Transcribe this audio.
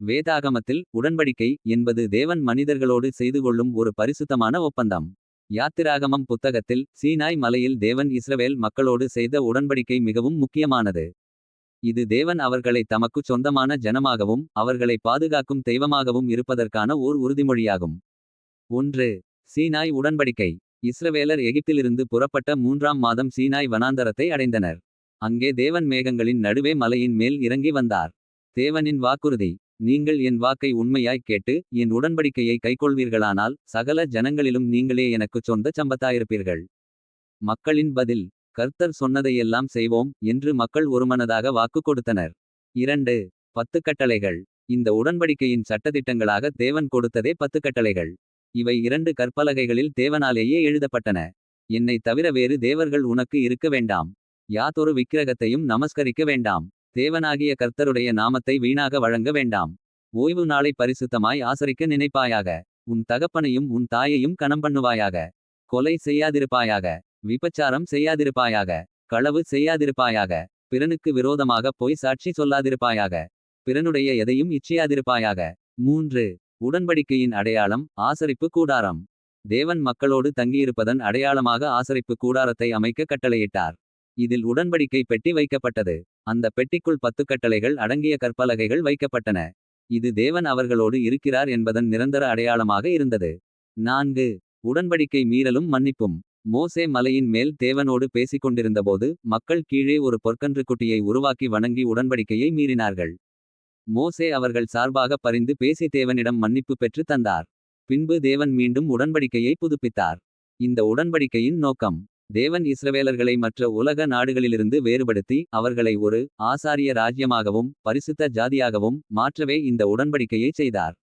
வேதாகமத்தில் உடன்படிக்கை என்பது தேவன் மனிதர்களோடு செய்துகொள்ளும் ஒரு பரிசுத்தமான ஒப்பந்தம். யாத்திராகமம் புத்தகத்தில் சீனாய் மலையில் தேவன் இஸ்ரவேல் மக்களோடு செய்த உடன்படிக்கை மிகவும் முக்கியமானது. இது தேவன் அவர்களை தமக்குச் சொந்தமான ஜனமாகவும் அவர்களை பாதுகாக்கும் தெய்வமாகவும் இருப்பதற்கான ஓர் உறுதிமொழியாகும். 1. சீனாய் உடன்படிக்கை. இஸ்ரவேலர் எகிப்திலிருந்து புறப்பட்ட 3ஆம் மாதம் சீனாய் வனாந்தரத்தை அடைந்தனர். அங்கே தேவன் மேகங்களின் நடுவே மலையின் மேல் இறங்கி வந்தார். தேவனின் வாக்குறுதி: நீங்கள் என் வாக்கை உண்மையாய் கேட்டு என் உடன்படிக்கையை கைக்கொள்வீர்களானால் சகல ஜனங்களிலும் நீங்களே எனக்குச் சொந்த சம்பத்தாயிருப்பீர்கள். மக்களின் பதில்: கர்த்தர் சொன்னதையெல்லாம் செய்வோம் என்று மக்கள் ஒருமனதாக வாக்கு கொடுத்தனர். 2. 10 கட்டளைகள். இந்த உடன்படிக்கையின் சட்டதிட்டங்களாக தேவன் கொடுத்ததே 10 கட்டளைகள். இவை 2 கற்பலகைகளில் தேவனாலேயே எழுதப்பட்டன. என்னைத் தவிர வேறு தேவர்கள் உனக்கு இருக்க வேண்டாம். யாதொரு விக்கிரகத்தையும் நமஸ்கரிக்க வேண்டாம். தேவனாகிய கர்த்தருடைய நாமத்தை வீணாக வழங்க வேண்டாம். ஓய்வு நாளை பரிசுத்தமாய் ஆசரிக்க நினைப்பாயாக. உன் தகப்பனையும் உன் தாயையும் கனம்பண்ணுவாயாக. கொலை செய்யாதிருப்பாயாக. விபச்சாரம் செய்யாதிருப்பாயாக. களவு செய்யாதிருப்பாயாக. பிறனுக்கு விரோதமாக பொய் சாட்சி சொல்லாதிருப்பாயாக. பிறனுடைய எதையும் இச்சியாதிருப்பாயாக. 3. உடன்படிக்கையின் அடையாளம் ஆசரிப்பு கூடாரம். தேவன் மக்களோடு தங்கியிருப்பதன் அடையாளமாக ஆசரிப்பு கூடாரத்தை அமைக்க கட்டளையிட்டார். இதில் உடன்படிக்கை பெட்டி வைக்கப்பட்டது. அந்த பெட்டிக்குள் 10 கட்டளைகள் அடங்கிய கற்பலகைகள் வைக்கப்பட்டன. இது தேவன் அவர்களோடு இருக்கிறார் என்பதன் நிரந்தர அடையாளமாக இருந்தது. 4. உடன்படிக்கை மீறலும் மன்னிப்பும். மோசே மலையின் மேல் தேவனோடு பேசிக்கொண்டிருந்தபோது மக்கள் கீழே ஒரு பொற்கன்றுக்குட்டியை உருவாக்கி வணங்கி உடன்படிக்கையை மீறினார்கள். மோசே அவர்கள் சார்பாக பரிந்து பேசி தேவனிடம் மன்னிப்பு பெற்று தந்தார். பின்பு தேவன் மீண்டும் உடன்படிக்கையை புதுப்பித்தார். இந்த உடன்படிக்கையின் நோக்கம்: தேவன் இஸ்ரவேலர்களை மற்ற உலக நாடுகளிலிருந்து வேறுபடுத்தி அவர்களை ஒரு ஆசாரிய ராஜ்யமாகவும் பரிசுத்த ஜாதியாகவும் மாற்றவே இந்த உடன்படிக்கையை செய்தார்.